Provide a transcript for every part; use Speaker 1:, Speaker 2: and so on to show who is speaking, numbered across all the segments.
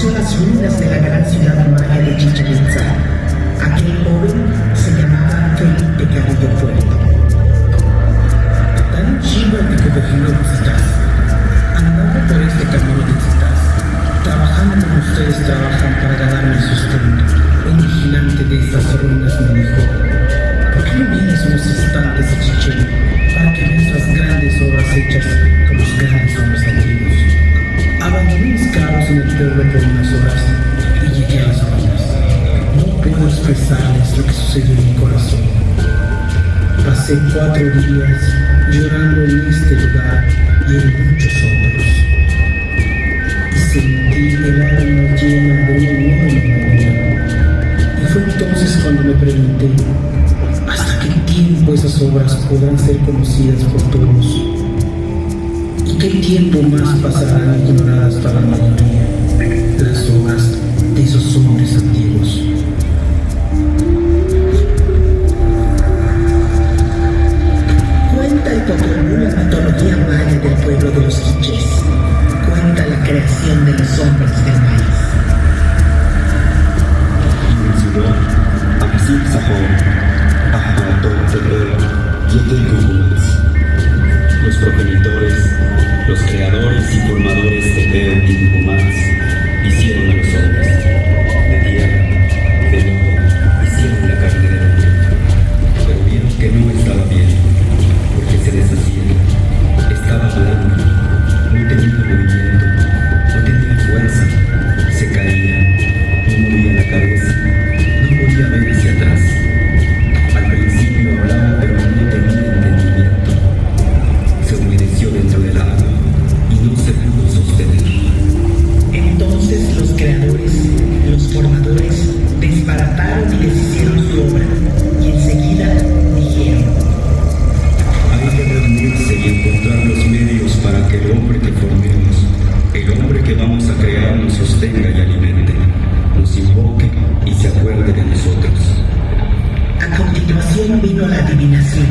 Speaker 1: conoció las ruinas de la gran ciudad maya de Chichén Itzá. Aquel joven se llamaba Felipe Carrillo Puerto. Tan chido que camino de Tzitás, andando por este camino de Tzitás, trabajando como ustedes trabajan para ganarme el sustento. Un vigilante de estas ruinas me dijo: ¿por qué no vienes unos instantes a Chichén para que veas las grandes obras hechas por los grandes hombres antiguos? Abandoné mis carros en el pueblo por unas horas y llegué a las ruinas. No puedo expresarles lo que sucedió en mi corazón. Pasé 4 días llorando en este lugar y en muchos otros. Y sentí el alma llena de una enorme alegría. Y fue entonces cuando me pregunté: ¿hasta qué tiempo esas obras podrán ser conocidas por todos? ¿Y qué tiempo más pasarán ignoradas para la mayoría las obras de esos hombres antiguos? Cuenta el Popol Vuh la mitología maya del pueblo de los quichés. Cuenta la creación de los hombres del maíz.
Speaker 2: Los progenitores, los creadores y formadores de Teo y Gugumats hicieron a los hombres. De tierra, de lodo, hicieron la carne del hombre. Pero vieron que no estaba bien, porque se deshacía. Estaba blando, no tenía movimiento, no tenía fuerza, se caía, no movía la cabeza, no podía ver hacia atrás. Al principio hablaba, pero no tenía entendimiento. Se humedeció dentro del agua y no se pudo sostener.
Speaker 1: Entonces los creadores, los formadores, desbarataron y deshicieron su obra, y enseguida dijeron:
Speaker 2: hay que reunirse y encontrar los medios para que el hombre que formemos, el hombre que vamos a crear, nos sostenga y alimente, nos invoque y se acuerde de nosotros.
Speaker 1: A continuación vino la adivinación,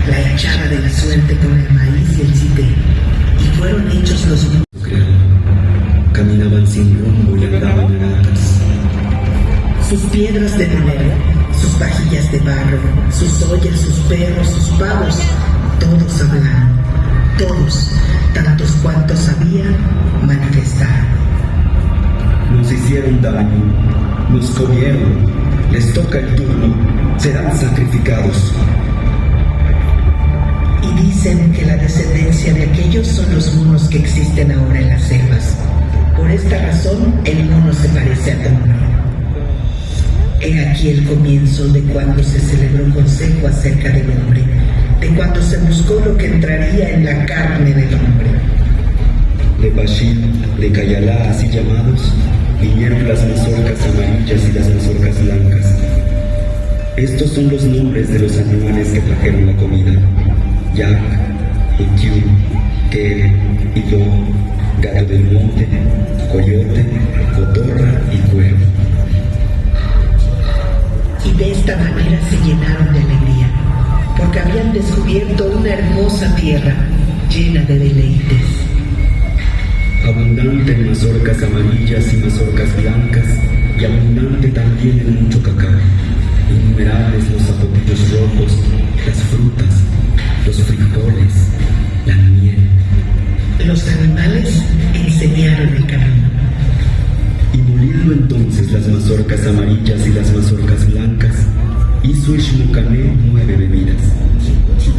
Speaker 1: la echada de la suerte con el maíz y el cité, y fueron hechos los mundos.
Speaker 2: Caminaban sin rumbo y andaban a gatas.
Speaker 1: Sus piedras de moneda, sus vajillas de barro, sus ollas, sus perros, sus pavos, todos hablaron, todos, tantos cuantos había, manifestaron.
Speaker 2: Nos hicieron daño, nos comieron, les toca el turno, serán sacrificados.
Speaker 1: Y dicen que la descendencia de aquellos son los monos que existen ahora en las selvas. Por esta razón, el mono se parece al hombre. He aquí el comienzo de cuando se celebró consejo acerca del hombre, de cuando se buscó lo que entraría en la carne del hombre.
Speaker 2: De Bashir, de Cayalá, así llamados, vinieron las mazorcas amarillas y las mazorcas blancas. Estos son los nombres de los animales que trajeron la comida: yak, utiú, quere, hidó, gato del monte, coyote, cotorra y cuervo.
Speaker 1: Y de esta manera se llenaron de alegría, porque habían descubierto una hermosa tierra llena de deleites.
Speaker 2: Abundante en mazorcas amarillas y mazorcas blancas, y abundante también en mucho cacao. Innumerables los zapotillos rojos, las frutas, los frijoles, la miel.
Speaker 1: Los animales enseñaron el camino.
Speaker 2: Y moliendo entonces las mazorcas amarillas y las mazorcas blancas, hizo Ishmucané 9 bebidas.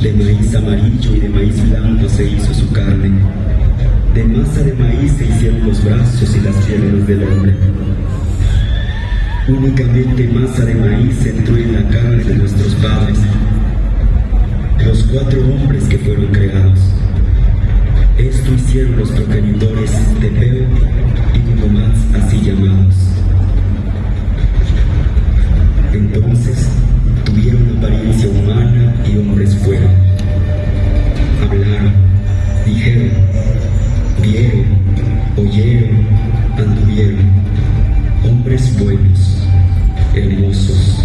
Speaker 2: De maíz amarillo y de maíz blanco se hizo su carne. De masa de maíz se hicieron los brazos y las piernas del hombre. Únicamente masa de maíz entró en la carne de nuestros padres, los 4 hombres que fueron creados. Esto hicieron los progenitores de Peu y Gugumats, así llamados. Entonces tuvieron apariencia humana y hombres fueron. Hablaron, dijeron, vieron, oyeron, anduvieron. Hombres buenos, hermosos,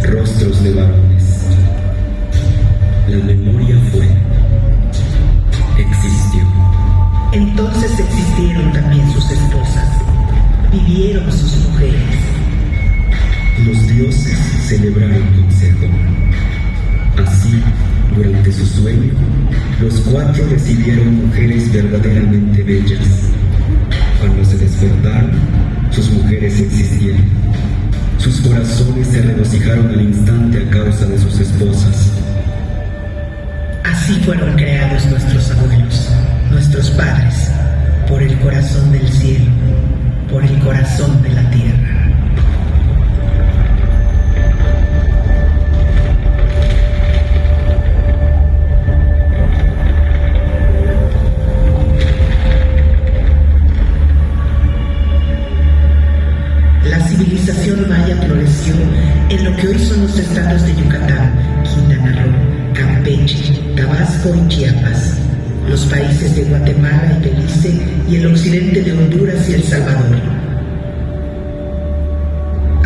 Speaker 2: rostros de varones. La memoria fue, existió.
Speaker 1: Entonces existieron también sus esposas. Vivieron murieron sus mujeres.
Speaker 2: Los dioses celebraron consejo. Así, durante su sueño, los 4 recibieron mujeres verdaderamente bellas. Cuando se despertaron, sus mujeres existieron. Sus corazones se regocijaron al instante a causa de sus esposas.
Speaker 1: Así fueron creados nuestros abuelos, nuestros padres, por el corazón del cielo, por el corazón de la tierra. La civilización maya floreció en lo que hoy son los estados de Yucatán, Quintana Roo, Campeche, Tabasco y Chiapas, los países de Guatemala y Belice y el occidente de Honduras y El Salvador.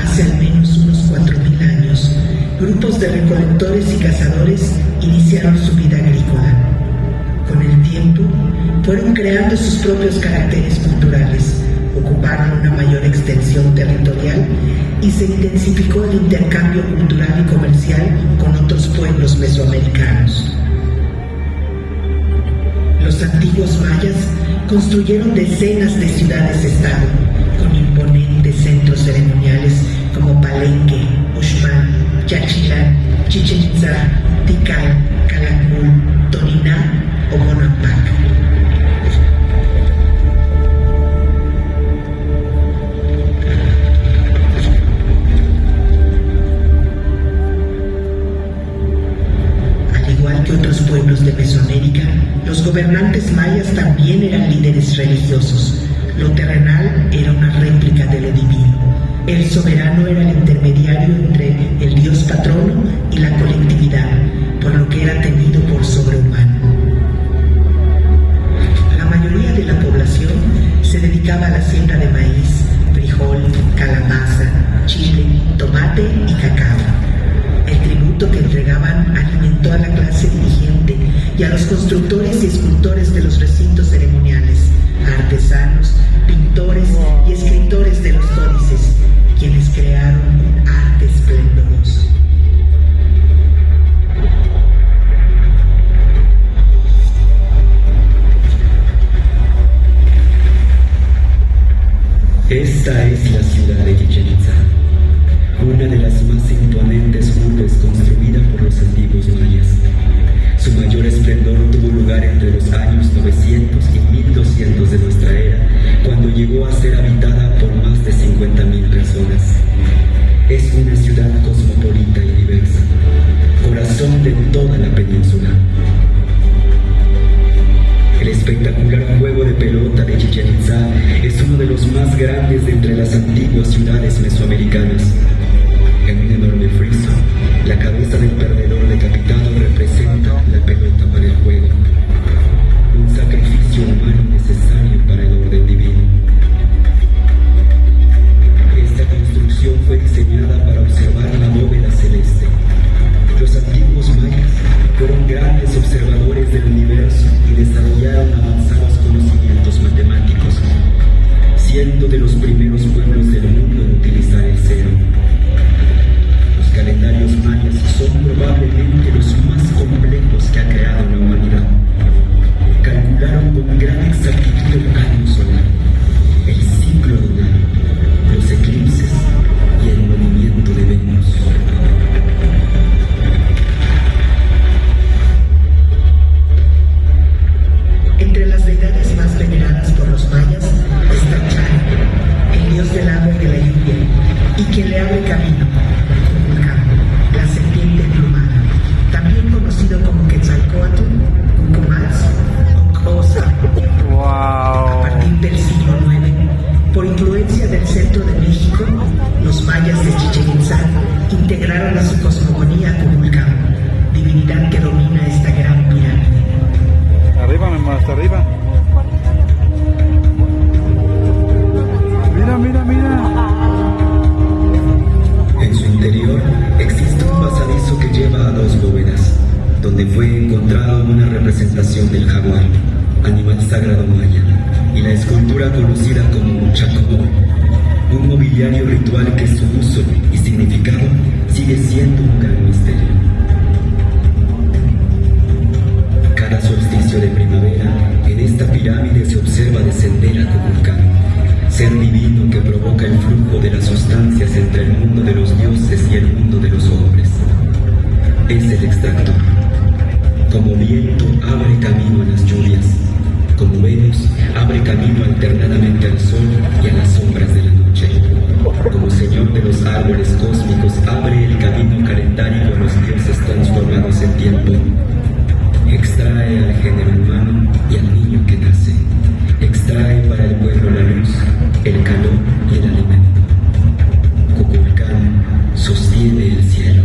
Speaker 1: Hace al menos unos 4.000 años, grupos de recolectores y cazadores iniciaron su vida agrícola. Con el tiempo, fueron creando sus propios caracteres culturales, ocuparon una mayor extensión territorial y se intensificó el intercambio cultural y comercial con otros pueblos mesoamericanos. Los antiguos mayas construyeron decenas de ciudades-estado con imponentes centros ceremoniales como Palenque, Uxmal, Yaxchilán, Chichén Itzá, Tikal, Calakmul, Toniná o Bonampak. Otros pueblos de Mesoamérica, los gobernantes mayas también eran líderes religiosos. Lo terrenal era una réplica de lo divino. El soberano era el intermediario entre el dios patrono y la colectividad, por lo que era tenido por sobrehumano. La mayoría de la población se dedicaba a la siembra de maíz, frijol, calabaza, chile, tomate y cacao. El tributo que entregaban alimentó a la clase dirigente y a los constructores y escultores de los recintos ceremoniales, a artesanos, pintores y escritores de los códices, quienes crearon un arte esplendoroso.
Speaker 2: Esta es la ciudad de Chichén Itzá, una de las más imponentes urbes construida por los antiguos mayas. Su mayor esplendor tuvo lugar entre los años 900 y 1200 de nuestra era, cuando llegó a ser habitada por más de 50.000 personas. Es una ciudad cosmopolita y diversa, corazón de toda la península. El espectacular juego de pelota de Chichén Itzá es uno de los más grandes de entre las antiguas ciudades mesoamericanas. En un enorme friso, la cabeza del perdedor decapitado representa la pelota para el juego, un sacrificio humano necesario para el orden divino. Esta construcción fue diseñada para observar la bóveda celeste. Los antiguos mayas fueron grandes observadores del universo y desarrollaron avanzados conocimientos matemáticos, siendo de los primeros pueblos del mundo en utilizar el cero. Los calendarios mayas son probablemente los más complejos que ha creado la humanidad. Calcularon con gran exactitud el año solar, el ciclo lunar, los eclipses y el movimiento de Venus.
Speaker 1: Entre las deidades más veneradas por los mayas está Chai, el dios del agua y de la lluvia, y quien le abre camino, Kukulcán, la serpiente emplumada, también conocido como Quetzalcóatl, Cucumatz o Cosa. A partir del siglo IX, por influencia del centro de México, los mayas de Chichén Itzá integraron a su cosmogonía a Kukulcán, divinidad que domina esta gran pirámide.
Speaker 3: Arriba, mamá, hasta arriba. Mira, mira, mira.
Speaker 2: En su interior existe un pasadizo que lleva a 2 bóvedas, donde fue encontrada una representación del jaguar, animal sagrado maya, y la escultura conocida como Chacomol, diario ritual que su uso y significado sigue siendo un gran misterio. Cada solsticio de primavera, en esta pirámide se observa descender a Kukulcán, ser divino que provoca el flujo de las sustancias entre el mundo de los dioses y el mundo de los hombres. Es el extractor. Como viento abre camino a las lluvias, como Venus abre camino alternadamente al sol y a las sombras de la noche. Como señor de los árboles cósmicos abre el camino calendario a los dioses transformados en tiempo. Extrae al género humano y al niño que nace. Extrae para el pueblo la luz, el calor y el alimento. Kukulcán sostiene el cielo.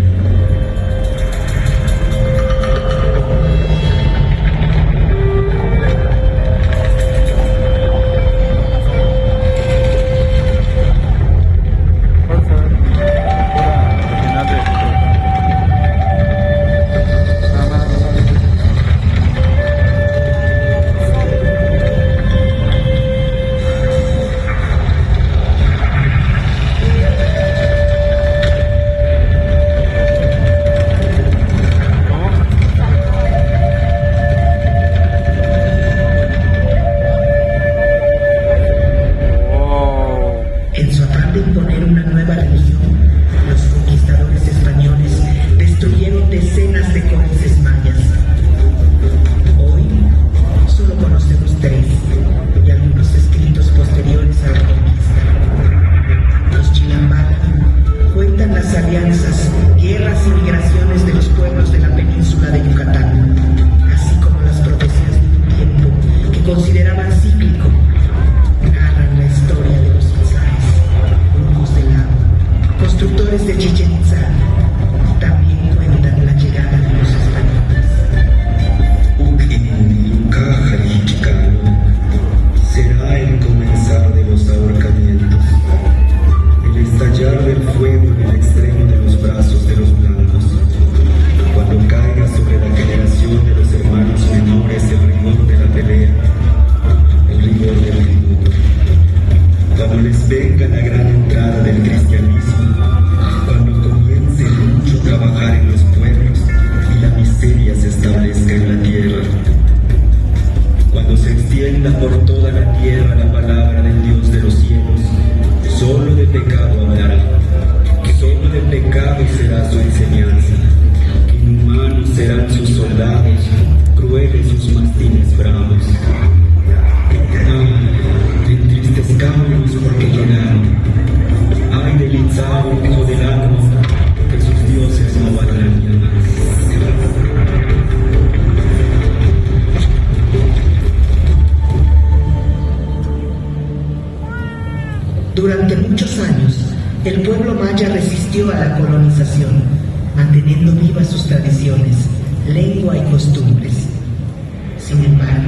Speaker 1: Durante muchos años, el pueblo maya resistió a la colonización, manteniendo vivas sus tradiciones, lengua y costumbres. Sin embargo,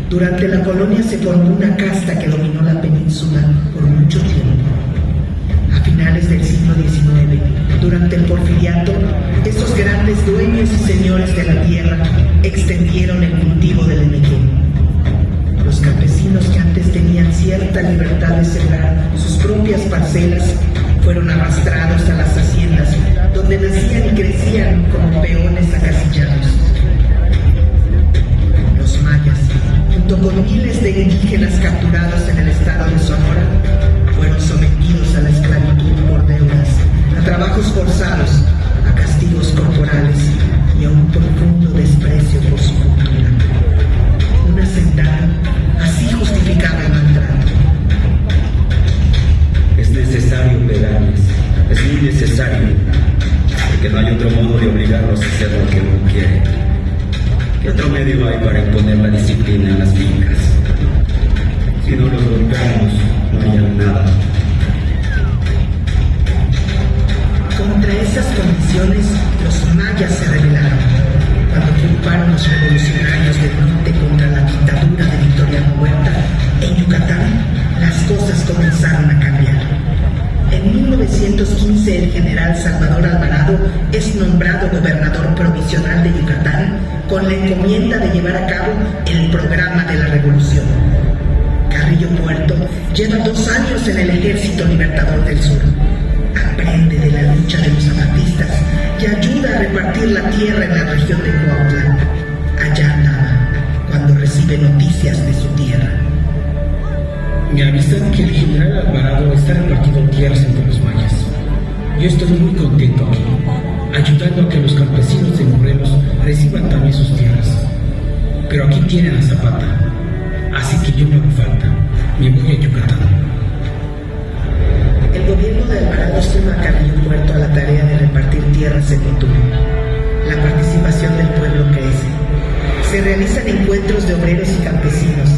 Speaker 1: durante la colonia se formó una casta que dominó la península por mucho tiempo. A finales del siglo XIX, durante el Porfiriato, esos grandes dueños y señores de la tierra extendieron el cultivo del enequén. Los campesinos que antes tenían cierta libertad de sembrar sus propias parcelas fueron arrastrados a las haciendas, donde nacían y crecían como peones acasillados. Los mayas, junto con miles de indígenas capturados en el estado de Sonora, fueron sometidos a la esclavitud por deudas, a trabajos forzados, a castigos corporales y a un profundo desprecio por su cultura. Una sentada así justificaba el maltrato.
Speaker 2: Es necesario pegarles, es muy necesario, porque no hay otro modo de obligarlos a hacer lo que uno quiere. ¿Qué otro medio hay para imponer la disciplina en las fincas? Si no los golpeamos, no harían nada.
Speaker 1: Contra esas condiciones, los mayas se rebelaron. Cuando triunfaron los revolucionarios del norte contra la dictadura de Victoriano Huerta, en Yucatán, las cosas comenzaron a cambiar. En 1915, el general Salvador Alvarado es nombrado gobernador provisional de Yucatán con la encomienda de llevar a cabo el programa de la revolución. Carrillo Puerto lleva 2 años en el Ejército Libertador del Sur. Aprende de la lucha de los zapatistas y ayuda a repartir la tierra en la región de Cuautla. Allá andaba cuando recibe noticias de su tierra.
Speaker 4: Me avisan que el general Alvarado está repartiendo tierras entre los mayas. Yo estoy muy contento aquí, ayudando a que los campesinos de Morelos reciban también sus tierras. Pero aquí tienen a Zapata, así que yo no hago falta. Me voy a Yucatán.
Speaker 1: El gobierno de Alvarado suma a Carrillo Puerto a la tarea de repartir tierras en Motul. La participación del pueblo crece. Se realizan encuentros de obreros y campesinos.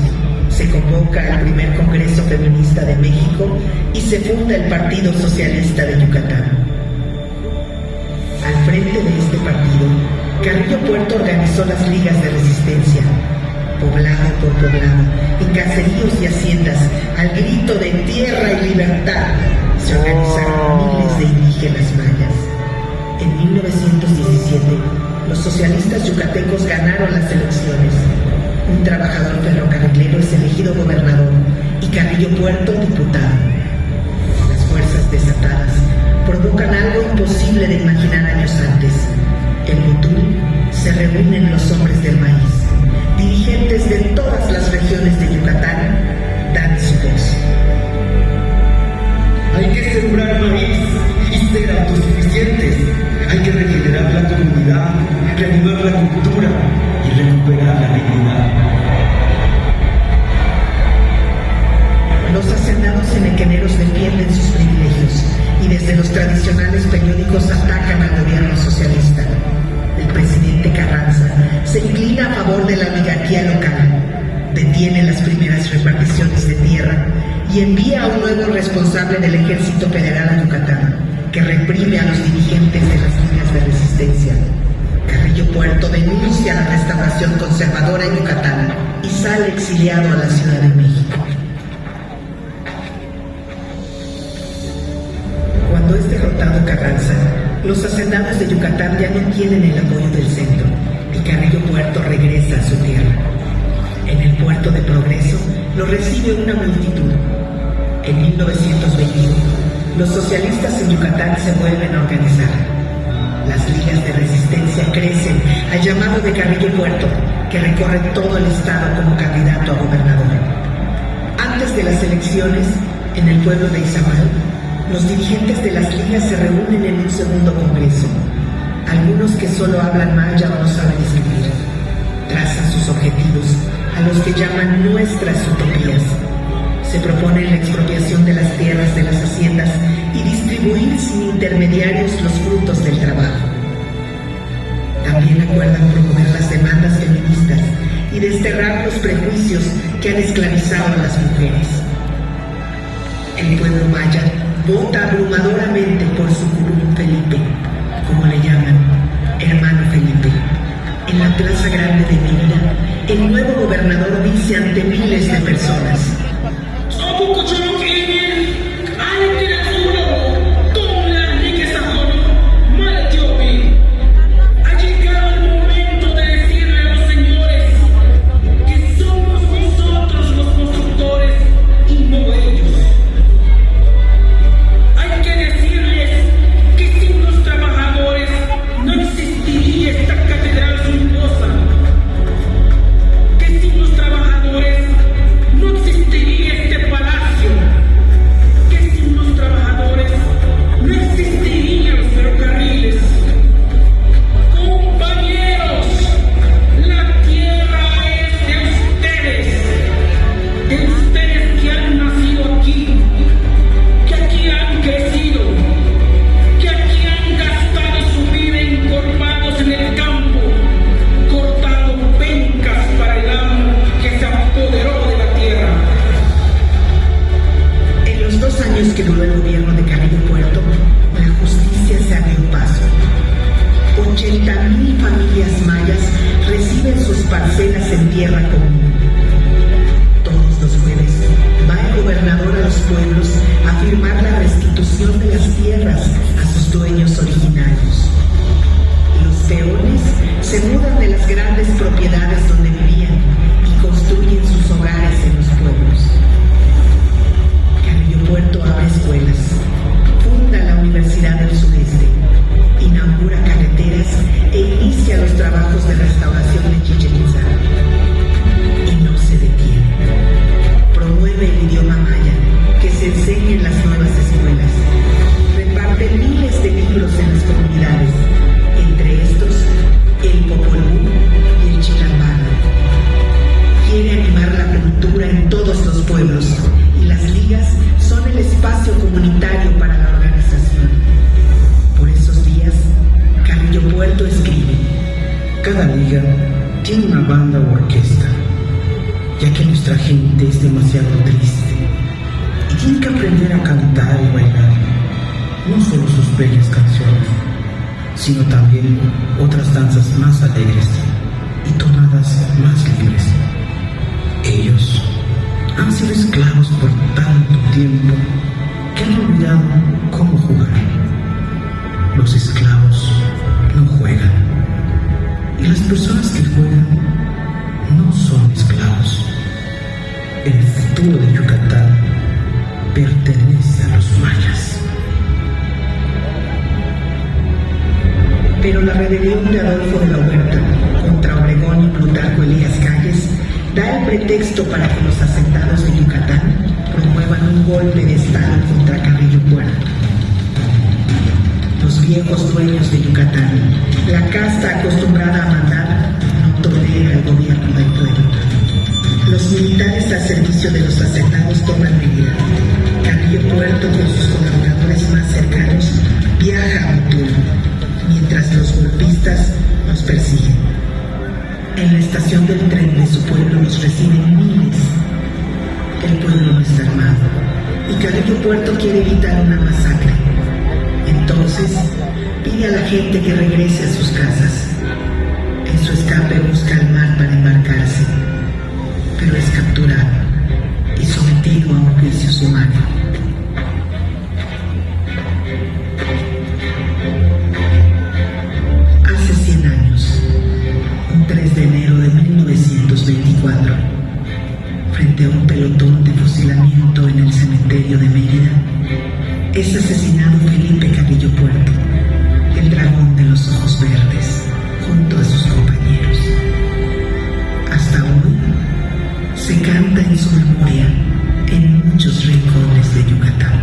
Speaker 1: Se convoca al primer Congreso Feminista de México y se funda el Partido Socialista de Yucatán. Al frente de este partido, Carrillo Puerto organizó las ligas de resistencia. Poblado por poblado, en caseríos y haciendas, al grito de tierra y libertad, se organizaron miles de indígenas mayas. En 1917, los socialistas yucatecos ganaron las elecciones. Un trabajador ferrocarrilero es elegido gobernador y Carrillo Puerto diputado. Las fuerzas desatadas provocan algo imposible de imaginar años antes. En Motul se reúnen los hombres del maíz. Dirigentes de todas las regiones de Yucatán dan su voz.
Speaker 2: Hay que sembrar maíz y ser autosuficientes. Hay que regenerar la comunidad, reanimar la cultura y recuperar la dignidad.
Speaker 1: Los hacendados enequeneros defienden sus privilegios y desde los tradicionales periódicos atacan al gobierno socialista. El presidente Carranza se inclina a favor de la oligarquía local, detiene las primeras reparticiones de tierra y envía a un nuevo responsable del Ejército Federal a Yucatán, que reprime a los dirigentes de las líneas de resistencia. Carrillo Puerto denuncia la restauración conservadora en Yucatán y sale exiliado a la Ciudad de México. Cuando es derrotado Carranza, los hacendados de Yucatán ya no tienen el apoyo del centro y Carrillo Puerto regresa a su tierra. En el puerto de Progreso lo recibe una multitud. En 1921, los socialistas en Yucatán se vuelven a organizar. Las ligas de resistencia crecen al llamado de Carrillo Puerto, que recorre todo el estado como candidato a gobernador. Antes de las elecciones, en el pueblo de Izamal, los dirigentes de las ligas se reúnen en un segundo congreso. Algunos que solo hablan maya o no saben escribir trazan sus objetivos, a los que llaman nuestras utopías. Se propone la expropiación de las tierras de las haciendas y distribuir sin intermediarios los frutos del trabajo. También acuerdan promover las demandas feministas y desterrar los prejuicios que han esclavizado a las mujeres. El pueblo maya vota abrumadoramente por su curul Felipe, como le llaman, hermano Felipe. En la Plaza Grande de Mérida, el nuevo gobernador dice ante miles de personas: que duró el gobierno de Carrillo Puerto, la justicia se abrió paso. 80,000 familias mayas reciben sus parcelas en tierra común. Todos los jueves va el gobernador a los pueblos a firmar la restitución de las tierras a sus dueños originarios. Los peones se mudan de las grandes propiedades donde vivían y construyen sus hogares en los pueblos. diga tiene una banda o orquesta, ya que nuestra gente es demasiado triste y tiene que aprender a cantar y bailar no solo sus bellas canciones, sino también otras danzas más alegres y tonadas más libres. Ellos han sido esclavos por tanto tiempo que han olvidado cómo jugar. Los esclavos no juegan, y las personas que juegan no son esclavos. El futuro de Yucatán pertenece a los mayas.
Speaker 5: Pero la rebelión de Adolfo de la Huerta contra Obregón y Plutarco Elías Calles da el pretexto para que los hacendados de Yucatán promuevan un golpe de estado contra Carrillo Puerto. Los viejos dueños de Yucatán, la casta acostumbrada a mandar, no tolera el gobierno del pueblo. Los militares al servicio de los hacendados toman medida. Carrillo Puerto con sus colaboradores más cercanos viaja a Motul, mientras los golpistas nos persiguen. En la estación del tren de su pueblo los reciben miles. El pueblo no está armado y Carrillo Puerto quiere evitar una masacre. Entonces pide a la gente que regrese a sus casas. En su escape busca el mar para embarcarse, pero es capturado y sometido a un juicio sumario. Hace 100 años, un 3 de enero de 1924, frente a un pelotón de fusilamiento en el cementerio de Mérida, es asesinado Felipe Carrillo Puerto, el dragón de los ojos verdes, junto a sus compañeros. Hasta hoy se canta en su memoria en muchos rincones de Yucatán.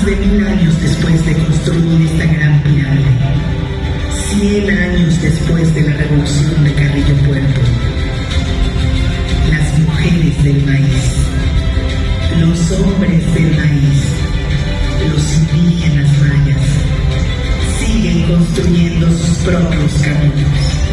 Speaker 5: De 1000 años después de construir esta gran pirámide, 100 años después de la revolución de Carrillo Puerto, las mujeres del maíz, los hombres del maíz, los indígenas mayas siguen construyendo sus propios caminos.